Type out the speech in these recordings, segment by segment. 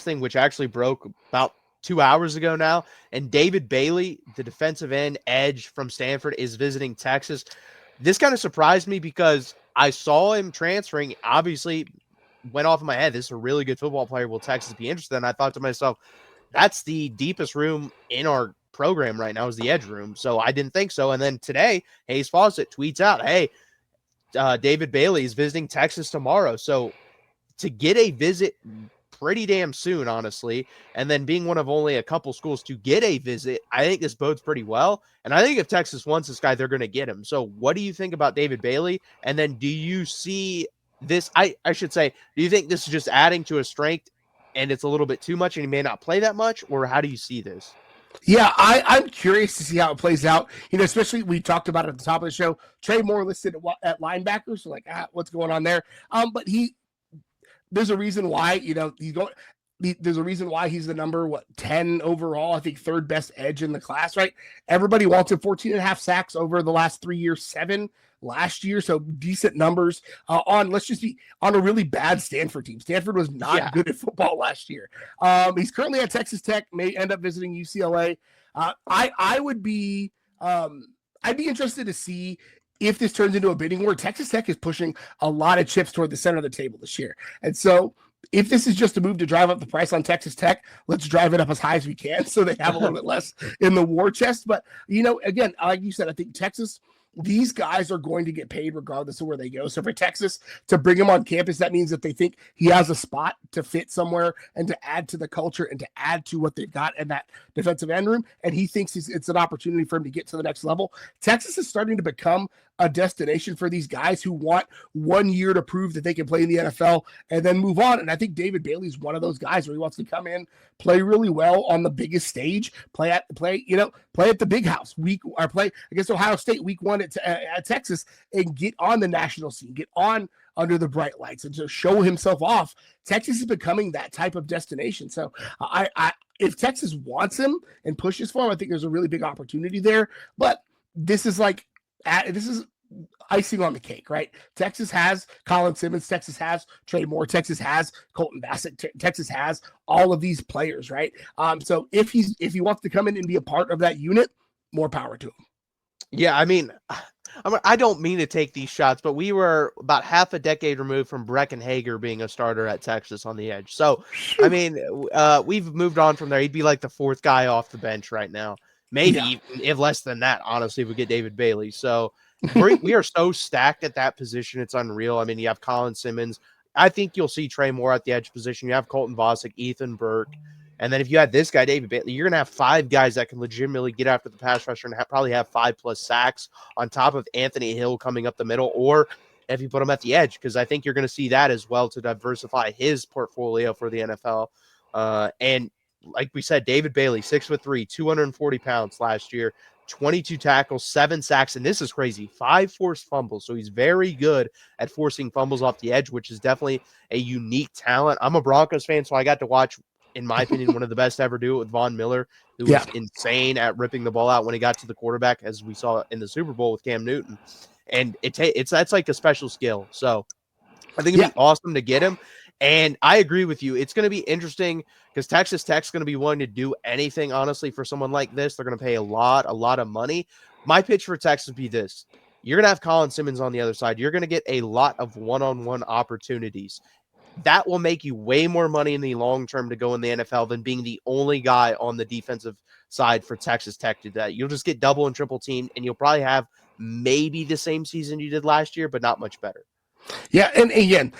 thing, which actually broke about 2 hours ago now. And David Bailey, the defensive end edge from Stanford, is visiting Texas. This kind of surprised me because I saw him transferring. Obviously, went off in my head. This is a really good football player. Will Texas be interested? And I thought to myself, that's the deepest room in our program right now is the edge room. So I didn't think so. And then today, Hayes Fawcett tweets out, hey, David Bailey is visiting Texas tomorrow. So to get a visit pretty damn soon, honestly, and then being one of only a couple schools to get a visit, I think this bodes pretty well. And I think if Texas wants this guy, they're going to get him. So what do you think about David Bailey? And then do you see this? I should say, do you think this is just adding to his strength and it's a little bit too much and he may not play that much? Or how do you see this? Yeah, I'm curious to see how it plays out. Especially we talked about it at the top of the show. Trey Moore listed at linebacker, so what's going on there? But there's a reason why, there's a reason why he's the number 10 overall. I think third best edge in the class, right? Everybody wants him. 14 and a half sacks over the last 3 years, 7 last year. So decent numbers on a really bad Stanford team. Stanford was not good at football last year. He's currently at Texas Tech, may end up visiting UCLA. I'd be interested to see if this turns into a bidding war. Texas Tech is pushing a lot of chips toward the center of the table this year. And so if this is just a move to drive up the price on Texas Tech, let's drive it up as high as we can so they have a little bit less in the war chest. But, again, like you said, I think Texas, these guys are going to get paid regardless of where they go. So for Texas to bring him on campus, that means that they think he has a spot to fit somewhere and to add to the culture and to add to what they've got in that defensive end room. And he thinks it's an opportunity for him to get to the next level. Texas is starting to become a destination for these guys who want 1 year to prove that they can play in the NFL and then move on. And I think David Bailey's one of those guys where he wants to come in, play really well on the biggest stage, play at the big house play against Ohio State week 1 at Texas and get on the national scene, get on under the bright lights and to show himself off. Texas is becoming that type of destination. So if Texas wants him and pushes for him, I think there's a really big opportunity there. But this is icing on the cake, right? Texas has Colin Simmons. Texas has Trey Moore. Texas has Colton Bassett. Texas has all of these players, right? So if he wants to come in and be a part of that unit, more power to him. Yeah, I don't mean to take these shots, but we were about half a decade removed from Brecken Hager being a starter at Texas on the edge. So, we've moved on from there. He'd be like the fourth guy off the bench right now. Maybe if less than that, honestly, if we get David Bailey. So we are so stacked at that position. It's unreal. You have Colin Simmons. I think you'll see Trey Moore at the edge position. You have Colton Bosick, Ethan Burke. And then if you had this guy, David Bailey, you're going to have 5 guys that can legitimately get after the pass rusher and probably have 5+ sacks on top of Anthony Hill coming up the middle, or if you put him at the edge, because I think you're going to see that as well to diversify his portfolio for the NFL. And like we said, David Bailey, 6'3", 240 pounds last year, 22 tackles, 7 sacks, and this is crazy, 5 forced fumbles. So he's very good at forcing fumbles off the edge, which is definitely a unique talent. I'm a Broncos fan, so I got to watch, in my opinion, one of the best to ever do it with Von Miller, who was insane at ripping the ball out when he got to the quarterback, as we saw in the Super Bowl with Cam Newton. And that's like a special skill. So I think it'd be awesome to get him. And I agree with you. It's going to be interesting because Texas Tech's going to be willing to do anything, honestly, for someone like this. They're going to pay a lot of money. My pitch for Texas would be this. You're going to have Colin Simmons on the other side. You're going to get a lot of one-on-one opportunities. That will make you way more money in the long term to go in the NFL than being the only guy on the defensive side for Texas Tech to do that. You'll just get double and triple teamed, and you'll probably have maybe the same season you did last year, but not much better. Yeah, and again,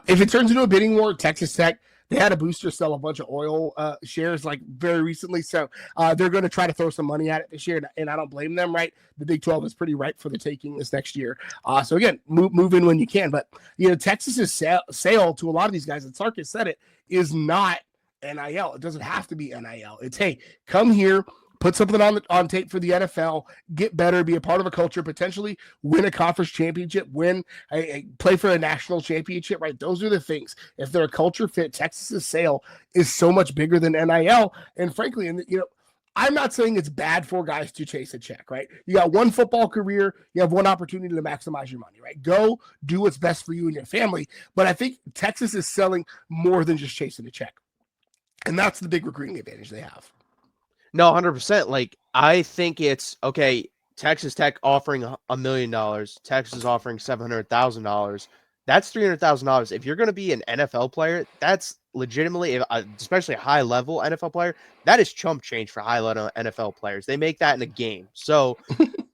if it turns into a bidding war, Texas Tech, they had a booster sell a bunch of oil shares very recently, so they're going to try to throw some money at it this year, and I don't blame them, right? The Big 12 is pretty ripe for the taking this next year. So again, move in when you can, but Texas's sale to a lot of these guys, and Sarkis said it, is not NIL. It doesn't have to be NIL. It's, hey, come here, put something on tape for the NFL, get better, be a part of a culture, potentially win a conference championship, play for a national championship, right? Those are the things. If they're a culture fit, Texas's sale is so much bigger than NIL. And frankly, I'm not saying it's bad for guys to chase a check, right? You got one football career, you have one opportunity to maximize your money, right? Go do what's best for you and your family. But I think Texas is selling more than just chasing a check. And that's the big recruiting advantage they have. No, 100%. Like, I think it's okay. Texas Tech offering $1 million, Texas offering $700,000. That's $300,000. If you're going to be an NFL player, that's legitimately, especially a high level NFL player, that is chump change for high level NFL players. They make that in a game. So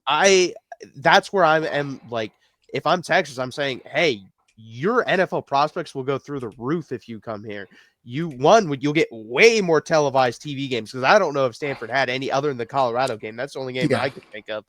I, that's where I am. Like, if I'm Texas, I'm saying, hey, your NFL prospects will go through the roof if you come here. You'll get way more televised TV games, because I don't know if Stanford had any other than the Colorado game. That's the only game I could think of.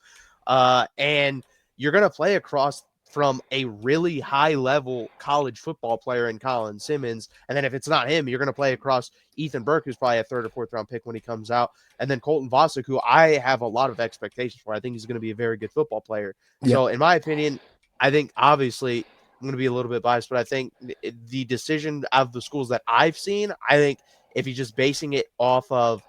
And you're going to play across from a really high level college football player in Colin Simmons. And then if it's not him, you're going to play across Ethan Burke, who's probably a 3rd or 4th round pick when he comes out. And then Colton Vasek, who I have a lot of expectations for. I think he's going to be a very good football player. Yeah. So in my opinion, I think obviously I'm going to be a little bit biased, but I think the decision of the schools that I've seen, I think if you're just basing it off of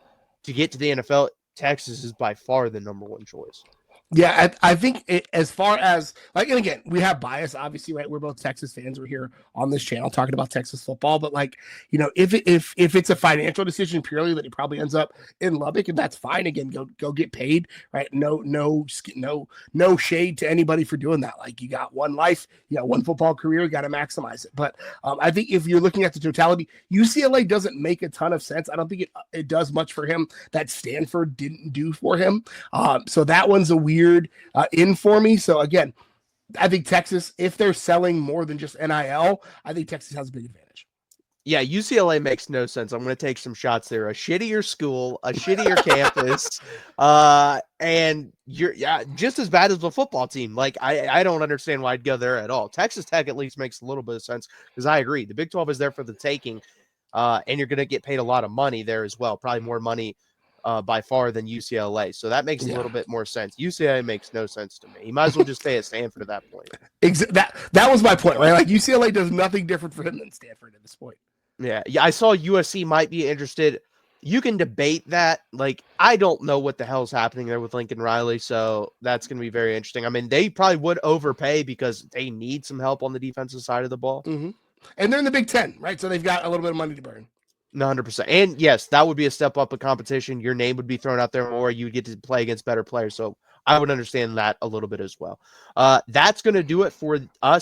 to get to the NFL, Texas is by far the number one choice. Yeah, I think as far as like, and again, we have bias, obviously, right? We're both Texas fans. We're here on this channel talking about Texas football, but like, you know, if it's a financial decision purely, that he probably ends up in Lubbock, and that's fine. Again, go get paid, right? No shade to anybody for doing that. Like, you got one life, you got one football career, you got to maximize it. But I think if you're looking at the totality, UCLA doesn't make a ton of sense. I don't think it does much for him that Stanford didn't do for him. So that one's a weird in for me. So again, I think Texas, if they're selling more than just NIL, I think Texas has a big advantage. Yeah, UCLA makes no sense. I'm going to take some shots there. A shittier school, a shittier campus, and you're just as bad as the football team. Like, I don't understand why I'd go there at all. Texas Tech at least makes a little bit of sense, because I agree. The Big 12 is there for the taking, and you're going to get paid a lot of money there as well, probably more money by far than UCLA. So that makes a little bit more sense. UCLA makes no sense to me. You might as well just stay at Stanford at that point. That was my point, right? Like, UCLA does nothing different for him than Stanford at this point. Yeah, I saw USC might be interested. You can debate that. Like, I don't know what the hell's happening there with Lincoln Riley, so that's going to be very interesting. I mean, they probably would overpay because they need some help on the defensive side of the ball. Mm-hmm. And they're in the Big Ten, right? So they've got a little bit of money to burn. 100%. And yes, that would be a step up in competition. Your name would be thrown out there more. You would get to play against better players. So I would understand that a little bit as well. That's going to do it for us